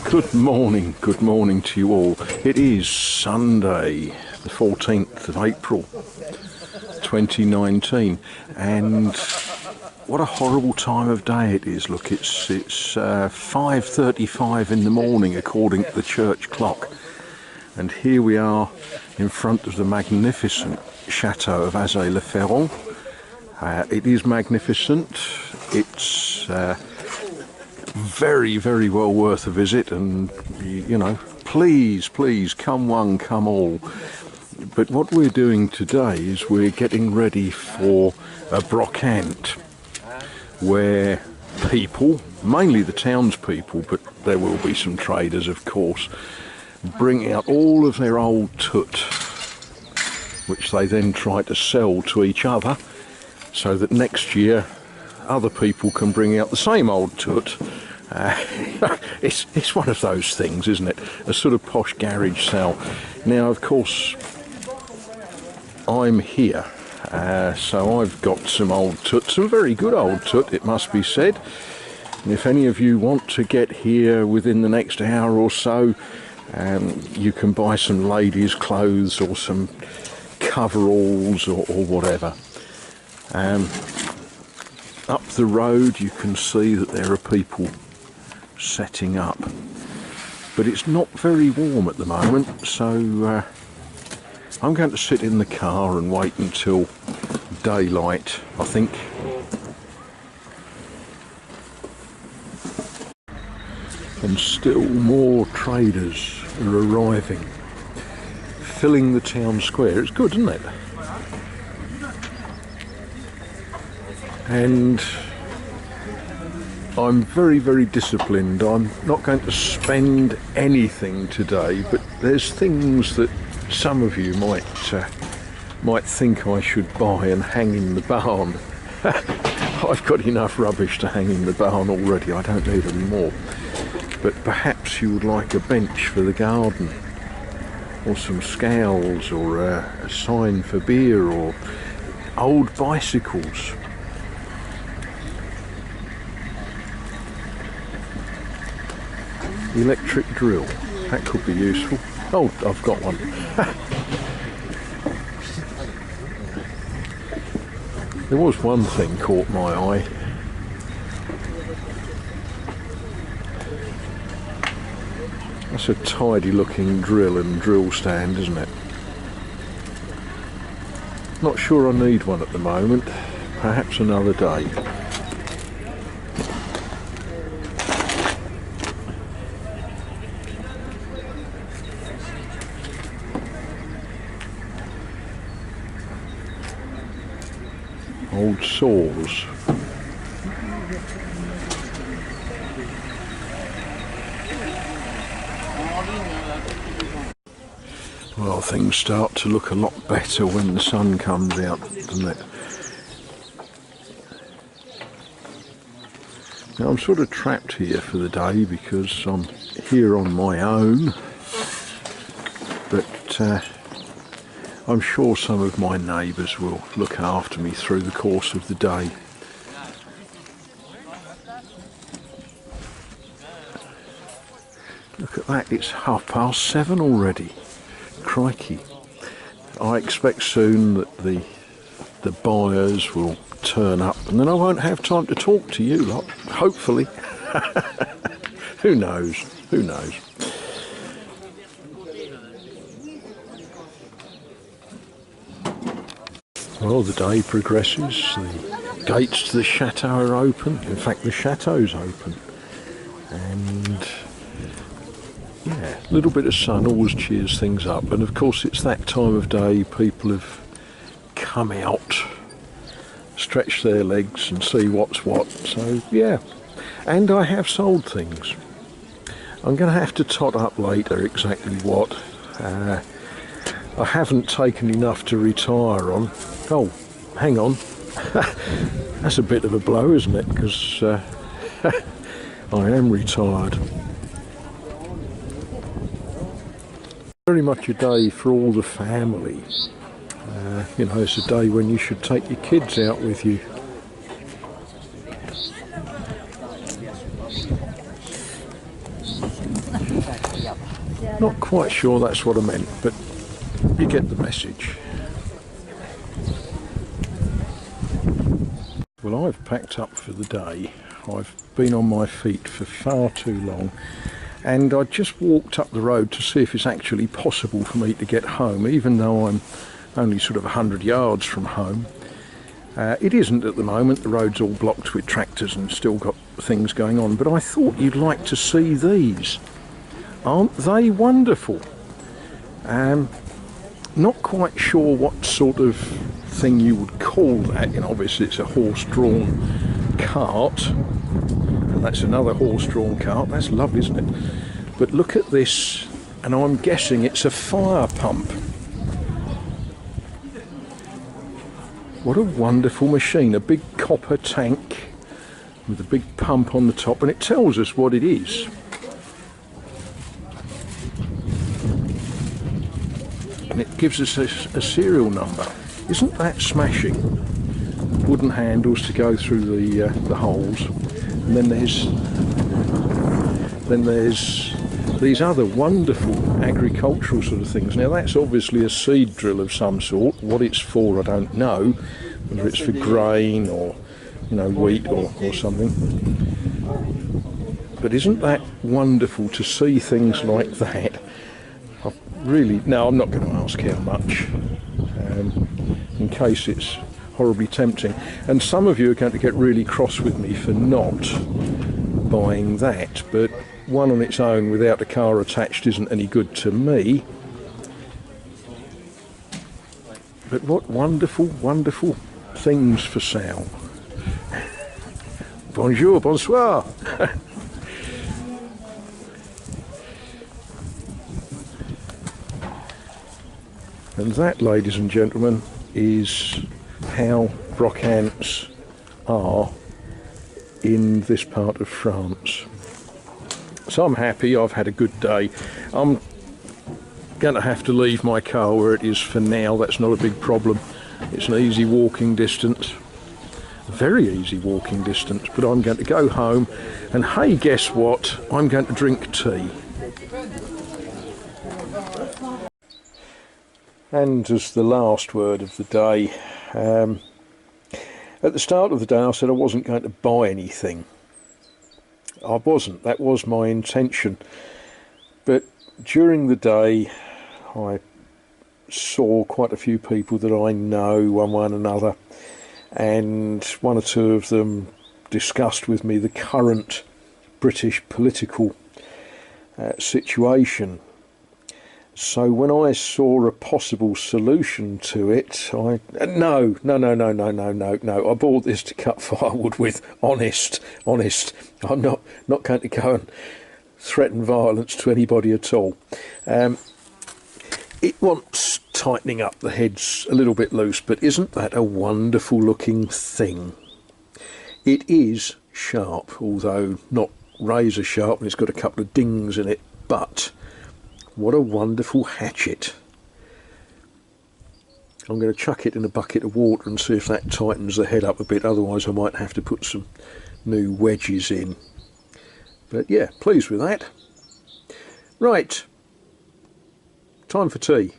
Good morning to you all. It is Sunday, the 14th of April, 2019, and what a horrible time of day it is. Look, it's 5:35 in the morning according to the church clock, and here we are in front of the magnificent chateau of Azay le Ferron. It is magnificent. It's very, very well worth a visit, and you know, please come one, come all. But what we're doing today is we're getting ready for a Brocante, where people, mainly the townspeople, but there will be some traders of course, bring out all of their old tut, which they then try to sell to each other, so that next year other people can bring out the same old tut. It's one of those things, isn't it? A sort of posh garage sale. Now, of course, I'm here, so I've got some old tut, some very good old tut, it must be said. And if any of you want to get here within the next hour or so, you can buy some ladies' clothes or some coveralls or whatever. Up the road you can see that there are people setting up, but it's not very warm at the moment, so I'm going to sit in the car and wait until daylight, I think. And still more traders are arriving, filling the town square. It's good, isn't it? And I'm very, very disciplined. I'm not going to spend anything today, but there's things that some of you might think I should buy and hang in the barn. I've got enough rubbish to hang in the barn already, I don't need any more. But perhaps you would like a bench for the garden, or some scowls, or a sign for beer, or old bicycles. Electric drill, that could be useful. Oh, I've got one. There was one thing caught my eye. That's a tidy looking drill and drill stand, isn't it? Not sure I need one at the moment, perhaps another day. Old saws. Well, things start to look a lot better when the sun comes out, doesn't it? Now, I'm sort of trapped here for the day because I'm here on my own, but I'm sure some of my neighbours will look after me through the course of the day. Look at that, it's 7:30 already. Crikey. I expect soon that the buyers will turn up, and then I won't have time to talk to you lot, hopefully. Who knows, who knows. Well, the day progresses, the gates to the chateau are open. In fact, the chateau's open. And yeah, a little bit of sun always cheers things up. And of course, it's that time of day people have come out, stretch their legs and see what's what. So yeah, and I have sold things. I'm going to have to tot up later exactly what. I haven't taken enough to retire on. Oh, hang on. That's a bit of a blow, isn't it? Because I am retired. Very much a day for all the family. You know, it's a day when you should take your kids out with you. Not quite sure that's what I meant, but you get the message. Well, I've packed up for the day. I've been on my feet for far too long, and I just walked up the road to see if it's actually possible for me to get home, even though I'm only sort of 100 yards from home. It isn't at the moment. The road's all blocked with tractors and still got things going on, but I thought you'd like to see these. Aren't they wonderful? Not quite sure what sort of thing you would call that. You know, obviously it's a horse-drawn cart, and that's another horse-drawn cart. That's lovely, isn't it? But look at this, and I'm guessing it's a fire pump. What a wonderful machine, a big copper tank with a big pump on the top, and it tells us what it is. And it gives us a serial number. Isn't that smashing? Wooden handles to go through the holes, and then there's these other wonderful agricultural sort of things. Now that's obviously a seed drill of some sort. What it's for I don't know, whether it's for grain or, you know, wheat or something. But isn't that wonderful to see things like that? I'm not going to ask how much, in case it's horribly tempting. And some of you are going to get really cross with me for not buying that, but one on its own without a car attached isn't any good to me. But what wonderful, wonderful things for sale. Bonjour, bonsoir. And that, ladies and gentlemen, is how Brocantes are in this part of France. So I'm happy, I've had a good day. I'm going to have to leave my car where it is for now. That's not a big problem. It's an easy walking distance, a very easy walking distance, but I'm going to go home, and hey, guess what? I'm going to drink tea. And as the last word of the day, at the start of the day I said I wasn't going to buy anything. I wasn't, that was my intention. But during the day I saw quite a few people that I know, one another, and one or two of them discussed with me the current British political situation. So when I saw a possible solution to it, no, I bought this to cut firewood with. Honest. I'm not going to go and threaten violence to anybody at all. It wants tightening up. The head's a little bit loose, but isn't that a wonderful looking thing? It is sharp, although not razor sharp, and it's got a couple of dings in it, but what a wonderful hatchet. I'm going to chuck it in a bucket of water and see if that tightens the head up a bit, otherwise I might have to put some new wedges in. But yeah, pleased with that. Right, time for tea.